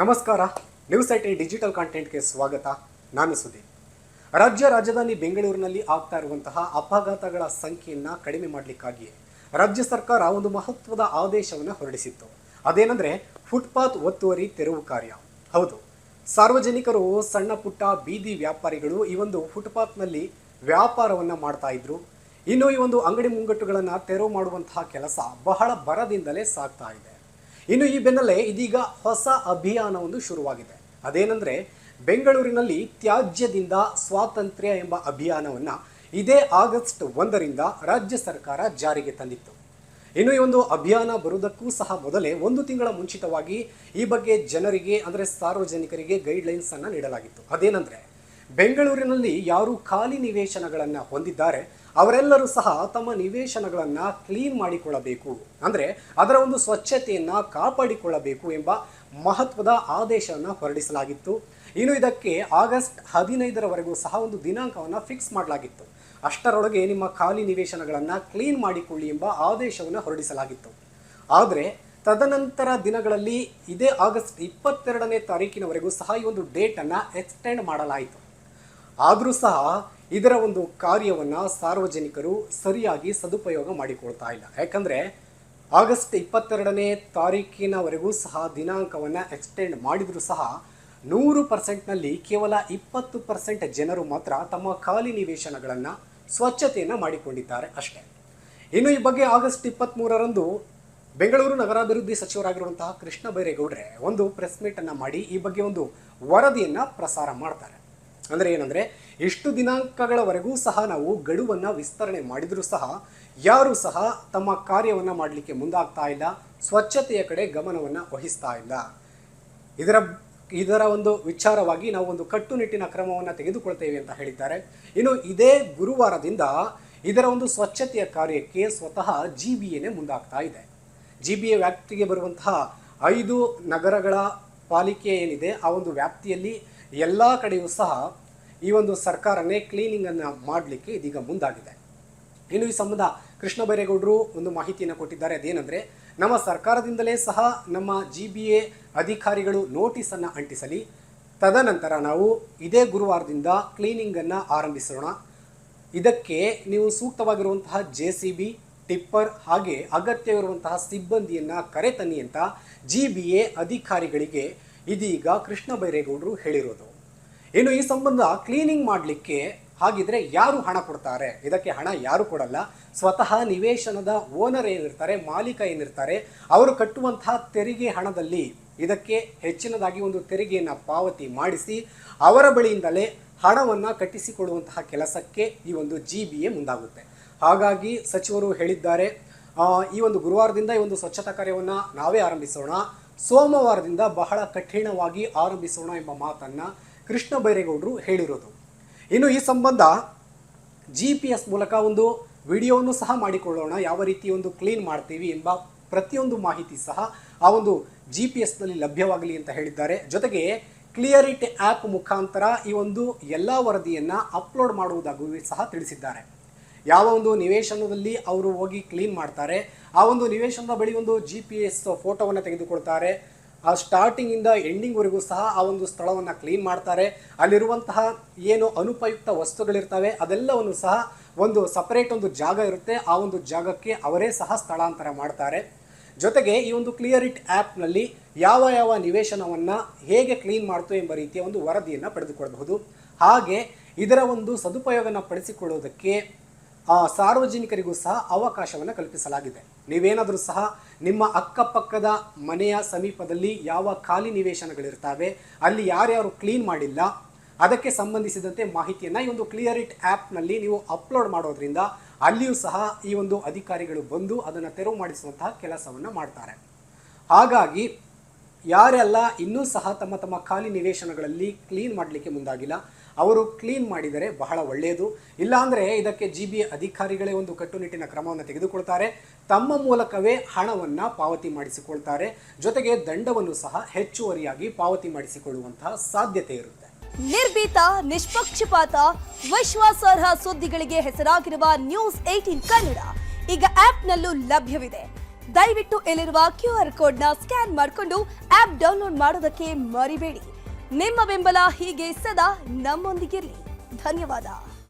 ನಮಸ್ಕಾರ. News 18 digital ಕಾಂಟೆಂಟ್ಗೆ ಸ್ವಾಗತ. ನಾನು ಸುದೀಪ್. ರಾಜ್ಯ ರಾಜಧಾನಿ ಬೆಂಗಳೂರಿನಲ್ಲಿ ಆಗ್ತಾ ಇರುವಂತಹ ಅಪಘಾತಗಳ ಸಂಖ್ಯೆಯನ್ನು ಕಡಿಮೆ ಮಾಡಲಿಕ್ಕಾಗಿ ರಾಜ್ಯ ಸರ್ಕಾರ ಒಂದು ಮಹತ್ವದ ಆದೇಶವನ್ನು ಹೊರಡಿಸಿತ್ತು. ಅದೇನೆಂದರೆ ಫುಟ್ಪಾತ್ ಒತ್ತುವರಿ ತೆರವು ಕಾರ್ಯ. ಹೌದು, ಸಾರ್ವಜನಿಕರು, ಸಣ್ಣ ಪುಟ್ಟ ಬೀದಿ ವ್ಯಾಪಾರಿಗಳು ಈ ಒಂದು ಫುಟ್ಪಾತ್ನಲ್ಲಿ ವ್ಯಾಪಾರವನ್ನು ಮಾಡ್ತಾ ಇದ್ರು. ಇನ್ನು ಈ ಒಂದು ಅಂಗಡಿ ಮುಂಗಟ್ಟುಗಳನ್ನು ತೆರವು ಮಾಡುವಂತಹ ಕೆಲಸ ಬಹಳ ಬರದಿಂದಲೇ ಸಾಗ್ತಾ ಇದೆ. ಇನ್ನು ಈ ಬೆನ್ನಲ್ಲೇ ಇದೀಗ ಹೊಸ ಅಭಿಯಾನವೊಂದು ಶುರುವಾಗಿದೆ. ಅದೇನೆಂದರೆ ಬೆಂಗಳೂರಿನಲ್ಲಿ ತ್ಯಾಜ್ಯದಿಂದ ಸ್ವಾತಂತ್ರ್ಯ ಎಂಬ ಅಭಿಯಾನವನ್ನು ಇದೇ ಆಗಸ್ಟ್ 1ರಿಂದ ರಾಜ್ಯ ಸರ್ಕಾರ ಜಾರಿಗೆ ತಂದಿತ್ತು. ಇನ್ನು ಈ ಒಂದು ಅಭಿಯಾನ ಬರುವುದಕ್ಕೂ ಸಹ ಮೊದಲೇ 1 ತಿಂಗಳ ಮುಂಚಿತವಾಗಿ ಈ ಬಗ್ಗೆ ಜನರಿಗೆ ಅಂದರೆ ಸಾರ್ವಜನಿಕರಿಗೆ ಗೈಡ್ಲೈನ್ಸ್ ಅನ್ನು ನೀಡಲಾಗಿತ್ತು. ಅದೇನೆಂದರೆ ಬೆಂಗಳೂರಿನಲ್ಲಿ ಯಾರು ಖಾಲಿ ನಿವೇಶನಗಳನ್ನು ಹೊಂದಿದ್ದಾರೆ ಅವರೆಲ್ಲರೂ ಸಹ ತಮ್ಮ ನಿವೇಶನಗಳನ್ನು ಕ್ಲೀನ್ ಮಾಡಿಕೊಳ್ಳಬೇಕು, ಅಂದರೆ ಅದರ ಒಂದು ಸ್ವಚ್ಛತೆಯನ್ನು ಕಾಪಾಡಿಕೊಳ್ಳಬೇಕು ಎಂಬ ಮಹತ್ವದ ಆದೇಶವನ್ನು ಹೊರಡಿಸಲಾಗಿತ್ತು. ಇನ್ನು ಇದಕ್ಕೆ ಆಗಸ್ಟ್ 15ರವರೆಗೂ ಸಹ ಒಂದು ದಿನಾಂಕವನ್ನು ಫಿಕ್ಸ್ ಮಾಡಲಾಗಿತ್ತು. ಅಷ್ಟರೊಳಗೆ ನಿಮ್ಮ ಖಾಲಿ ನಿವೇಶನಗಳನ್ನು ಕ್ಲೀನ್ ಮಾಡಿಕೊಳ್ಳಿ ಎಂಬ ಆದೇಶವನ್ನು ಹೊರಡಿಸಲಾಗಿತ್ತು. ಆದರೆ ತದನಂತರ ದಿನಗಳಲ್ಲಿ ಇದೇ ಆಗಸ್ಟ್ 22ನೇ ತಾರೀಕಿನವರೆಗೂ ಸಹ ಈ ಒಂದು ಡೇಟನ್ನು ಎಕ್ಸ್ಟೆಂಡ್ ಮಾಡಲಾಯಿತು. ಆದರೂ ಸಹ ಇದರ ಒಂದು ಕಾರ್ಯವನ್ನು ಸಾರ್ವಜನಿಕರು ಸರಿಯಾಗಿ ಸದುಪಯೋಗ ಮಾಡಿಕೊಳ್ತಾ ಇಲ್ಲ. ಯಾಕಂದರೆ ಆಗಸ್ಟ್ 22ನೇ ತಾರೀಕಿನವರೆಗೂ ಸಹ ದಿನಾಂಕವನ್ನು ಎಕ್ಸ್ಟೆಂಡ್ ಮಾಡಿದರೂ ಸಹ 100%ನಲ್ಲಿ ಕೇವಲ 20% ಜನರು ಮಾತ್ರ ತಮ್ಮ ಖಾಲಿ ನಿವೇಶನಗಳನ್ನು ಸ್ವಚ್ಛತೆಯನ್ನು ಮಾಡಿಕೊಂಡಿದ್ದಾರೆ ಅಷ್ಟೇ. ಇನ್ನು ಈ ಬಗ್ಗೆ ಆಗಸ್ಟ್ 23ರಂದು ಬೆಂಗಳೂರು ನಗರಾಭಿವೃದ್ಧಿ ಸಚಿವರಾಗಿರುವಂತಹ ಕೃಷ್ಣ ಬೈರೇಗೌಡರೆ ಒಂದು ಪ್ರೆಸ್ ಮೀಟನ್ನು ಮಾಡಿ ಈ ಬಗ್ಗೆ ಒಂದು ವರದಿಯನ್ನು ಪ್ರಸಾರ ಮಾಡ್ತಾರೆ. ಅಂದರೆ ಏನಂದರೆ ಇಷ್ಟು ದಿನಾಂಕಗಳವರೆಗೂ ಸಹ ನಾವು ಗಡುವನ್ನು ವಿಸ್ತರಣೆ ಮಾಡಿದರೂ ಸಹ ಯಾರೂ ಸಹ ತಮ್ಮ ಕಾರ್ಯವನ್ನು ಮಾಡಲಿಕ್ಕೆ ಮುಂದಾಗ್ತಾ ಇಲ್ಲ, ಸ್ವಚ್ಛತೆಯ ಕಡೆ ಗಮನವನ್ನು ವಹಿಸ್ತಾ ಇಲ್ಲ. ಇದರ ಒಂದು ವಿಚಾರವಾಗಿ ನಾವು ಒಂದು ಕಟ್ಟುನಿಟ್ಟಿನ ಕ್ರಮವನ್ನು ತೆಗೆದುಕೊಳ್ತೇವೆ ಅಂತ ಹೇಳಿದ್ದಾರೆ. ಇನ್ನು ಇದೇ ಗುರುವಾರದಿಂದ ಇದರ ಒಂದು ಸ್ವಚ್ಛತೆಯ ಕಾರ್ಯಕ್ಕೆ ಸ್ವತಃ GBAನೇ ಮುಂದಾಗ್ತಾ ಇದೆ. GBA ವ್ಯಾಪ್ತಿಗೆ ಬರುವಂತಹ 5 ನಗರಗಳ ಪಾಲಿಕೆ ಏನಿದೆ ಆ ಒಂದು ವ್ಯಾಪ್ತಿಯಲ್ಲಿ ಎಲ್ಲ ಕಡೆಯೂ ಸಹ ಈ ಒಂದು ಸರ್ಕಾರನೇ ಕ್ಲೀನಿಂಗನ್ನು ಮಾಡಲಿಕ್ಕೆ ಇದೀಗ ಮುಂದಾಗಿದೆ. ಇನ್ನು ಈ ಸಂಬಂಧ ಕೃಷ್ಣ ಬೈರೇಗೌಡರು ಒಂದು ಮಾಹಿತಿಯನ್ನು ಕೊಟ್ಟಿದ್ದಾರೆ. ಅದೇನೆಂದರೆ ನಮ್ಮ ಸರ್ಕಾರದಿಂದಲೇ ಸಹ ನಮ್ಮ GBA ಅಧಿಕಾರಿಗಳು ನೋಟಿಸನ್ನು ಅಂಟಿಸಲಿ, ತದನಂತರ ನಾವು ಇದೇ ಗುರುವಾರದಿಂದ ಕ್ಲೀನಿಂಗನ್ನು ಆರಂಭಿಸೋಣ. ಇದಕ್ಕೆ ನೀವು ಸೂಕ್ತವಾಗಿರುವಂತಹ JCB, ಟಿಪ್ಪರ್ ಹಾಗೆ ಅಗತ್ಯವಿರುವಂತಹ ಸಿಬ್ಬಂದಿಯನ್ನು ಕರೆತನ್ನಿ ಅಂತ GBA ಅಧಿಕಾರಿಗಳಿಗೆ ಇದೀಗ ಕೃಷ್ಣ ಬೈರೇಗೌಡರು ಹೇಳಿರೋದು. ಇನ್ನು ಈ ಸಂಬಂಧ ಕ್ಲೀನಿಂಗ್ ಮಾಡಲಿಕ್ಕೆ ಹಾಗಿದ್ರೆ ಯಾರು ಹಣ ಕೊಡ್ತಾರೆ? ಇದಕ್ಕೆ ಹಣ ಯಾರು ಕೊಡಲ್ಲ. ಸ್ವತಃ ನಿವೇಶನದ ಓನರ್ ಏನಿರ್ತಾರೆ, ಮಾಲೀಕ ಏನಿರ್ತಾರೆ, ಅವರು ಕಟ್ಟುವಂತಹ ತೆರಿಗೆ ಹಣದಲ್ಲಿ ಇದಕ್ಕೆ ಹೆಚ್ಚಿನದಾಗಿ ಒಂದು ತೆರಿಗೆಯನ್ನು ಪಾವತಿ ಮಾಡಿಸಿ ಅವರ ಬಳಿಯಿಂದಲೇ ಹಣವನ್ನು ಕಟ್ಟಿಸಿಕೊಳ್ಳುವಂತಹ ಕೆಲಸಕ್ಕೆ ಈ ಒಂದು GBA ಮುಂದಾಗುತ್ತೆ. ಹಾಗಾಗಿ ಸಚಿವರು ಹೇಳಿದ್ದಾರೆ, ಈ ಒಂದು ಗುರುವಾರದಿಂದ ಈ ಒಂದು ಸ್ವಚ್ಛತಾ ಕಾರ್ಯವನ್ನು ನಾವೇ ಆರಂಭಿಸೋಣ, ಸೋಮವಾರದಿಂದ ಬಹಳ ಕಠಿಣವಾಗಿ ಆರಂಭಿಸೋಣ ಎಂಬ ಮಾತನ್ನು ಕೃಷ್ಣ ಬೈರೇಗೌಡರು ಹೇಳಿರೋದು. ಇನ್ನು ಈ ಸಂಬಂಧ GPS ಮೂಲಕ ಒಂದು ವಿಡಿಯೋವನ್ನು ಸಹ ಮಾಡಿಕೊಳ್ಳೋಣ, ಯಾವ ರೀತಿ ಒಂದು ಕ್ಲೀನ್ ಮಾಡ್ತೀವಿ ಎಂಬ ಪ್ರತಿಯೊಂದು ಮಾಹಿತಿ ಸಹ ಆ ಒಂದು GPS-ನಲ್ಲಿ ಲಭ್ಯವಾಗಲಿ ಅಂತ ಹೇಳಿದ್ದಾರೆ. ಜೊತೆಗೆ ಕ್ಲಿಯರಿಟಿ ಆ್ಯಪ್ ಮುಖಾಂತರ ಈ ಒಂದು ಎಲ್ಲ ವರದಿಯನ್ನು ಅಪ್ಲೋಡ್ ಮಾಡುವುದಾಗೂ ಸಹ ತಿಳಿಸಿದ್ದಾರೆ. ಯಾವ ಒಂದು ನಿವೇಶನದಲ್ಲಿ ಅವರು ಹೋಗಿ ಕ್ಲೀನ್ ಮಾಡ್ತಾರೆ ಆ ಒಂದು ನಿವೇಶನದ ಬಳಿ ಒಂದು GPS ಫೋಟೋವನ್ನು ತೆಗೆದುಕೊಳ್ತಾರೆ. ಆ ಸ್ಟಾರ್ಟಿಂಗಿಂದ ಎಂಡಿಂಗ್ವರೆಗೂ ಸಹ ಆ ಒಂದು ಸ್ಥಳವನ್ನು ಕ್ಲೀನ್ ಮಾಡ್ತಾರೆ. ಅಲ್ಲಿರುವಂತಹ ಏನು ಅನುಪಯುಕ್ತ ವಸ್ತುಗಳಿರ್ತವೆ ಅದೆಲ್ಲವನ್ನು ಸಹ ಒಂದು ಸಪರೇಟ್ ಒಂದು ಜಾಗ ಇರುತ್ತೆ, ಆ ಒಂದು ಜಾಗಕ್ಕೆ ಅವರೇ ಸಹ ಸ್ಥಳಾಂತರ ಮಾಡ್ತಾರೆ. ಜೊತೆಗೆ ಈ ಒಂದು ಕ್ಲಿಯರಿಟ್ ಆ್ಯಪ್ನಲ್ಲಿ ಯಾವ ಯಾವ ನಿವೇಶನವನ್ನು ಹೇಗೆ ಕ್ಲೀನ್ ಮಾಡ್ತು ಎಂಬ ರೀತಿಯ ಒಂದು ವರದಿಯನ್ನು ಪಡೆದುಕೊಳ್ಳಬಹುದು. ಹಾಗೆ ಇದರ ಒಂದು ಸದುಪಯೋಗನ ಪಡಿಸಿಕೊಳ್ಳುವುದಕ್ಕೆ ಸಾರ್ವಜನಿಕರಿಗೂ ಸಹ ಅವಕಾಶವನ್ನು ಕಲ್ಪಿಸಲಾಗಿದೆ. ನೀವೇನಾದರೂ ಸಹ ನಿಮ್ಮ ಅಕ್ಕಪಕ್ಕದ ಮನೆಯ ಸಮೀಪದಲ್ಲಿ ಯಾವ ಖಾಲಿ ನಿವೇಶನಗಳಿರ್ತವೆ, ಅಲ್ಲಿ ಯಾರ್ಯಾರು ಕ್ಲೀನ್ ಮಾಡಿಲ್ಲ ಅದಕ್ಕೆ ಸಂಬಂಧಿಸಿದಂತೆ ಮಾಹಿತಿಯನ್ನು ಈ ಒಂದು ಕ್ಲಿಯರಿಟ್ ಆ್ಯಪ್ನಲ್ಲಿ ನೀವು ಅಪ್ಲೋಡ್ ಮಾಡೋದ್ರಿಂದ ಅಲ್ಲಿಯೂ ಸಹ ಈ ಒಂದು ಅಧಿಕಾರಿಗಳು ಬಂದು ಅದನ್ನು ತೆರವು ಮಾಡಿಸುವಂತಹ ಕೆಲಸವನ್ನು ಮಾಡ್ತಾರೆ. ಹಾಗಾಗಿ ಯಾರೆಲ್ಲ ಇನ್ನೂ ಸಹ ತಮ್ಮ ತಮ್ಮ ಖಾಲಿ ನಿವೇಶನಗಳಲ್ಲಿ ಕ್ಲೀನ್ ಮಾಡಲಿಕ್ಕೆ ಮುಂದಾಗಿಲ್ಲ ಅವರು ಕ್ಲೀನ್ ಮಾಡಿದರೆ ಬಹಳ ಒಳ್ಳೆಯದು. ಇಲ್ಲಾಂದರೆ ಇದಕ್ಕೆ GBA ಅಧಿಕಾರಿಗಳೇ ಒಂದು ಕಟ್ಟುನಿಟ್ಟಿನ ಕ್ರಮವನ್ನು ತೆಗೆದುಕೊಳ್ತಾರೆ, ತಮ್ಮ ಮೂಲಕವೇ ಹಣವನ್ನು ಪಾವತಿ ಮಾಡಿಸಿಕೊಳ್ತಾರೆ. ಜೊತೆಗೆ ದಂಡವನ್ನು ಸಹ ಹೆಚ್ಚುವರಿಯಾಗಿ ಪಾವತಿ ಮಾಡಿಸಿಕೊಳ್ಳುವಂತಹ ಸಾಧ್ಯತೆ ಇರುತ್ತೆ. ನಿರ್ಭೀತ, ನಿಷ್ಪಕ್ಷಪಾತ, ವಿಶ್ವಾಸಾರ್ಹ ಸುದ್ದಿಗಳಿಗೆ ಹೆಸರಾಗಿರುವ ನ್ಯೂಸ್ 18 ಕನ್ನಡ ಈಗ ಆಪ್ನಲ್ಲೂ ಲಭ್ಯವಿದೆ. ದಯವಿಟ್ಟು ಇಲ್ಲಿರುವ QR ಕೋಡ್ನ ಸ್ಕ್ಯಾನ್ ಮಾಡಿಕೊಂಡು ಆಪ್ ಡೌನ್ಲೋಡ್ ಮಾಡೋದಕ್ಕೆ ಮರಿಬೇಡಿ. ನಿಮ್ಮ ಬೆಂಬಲ ಹೀಗೆ ಸದಾ ನಮ್ಮೊಂದಿಗಿರಲಿ. ಧನ್ಯವಾದ.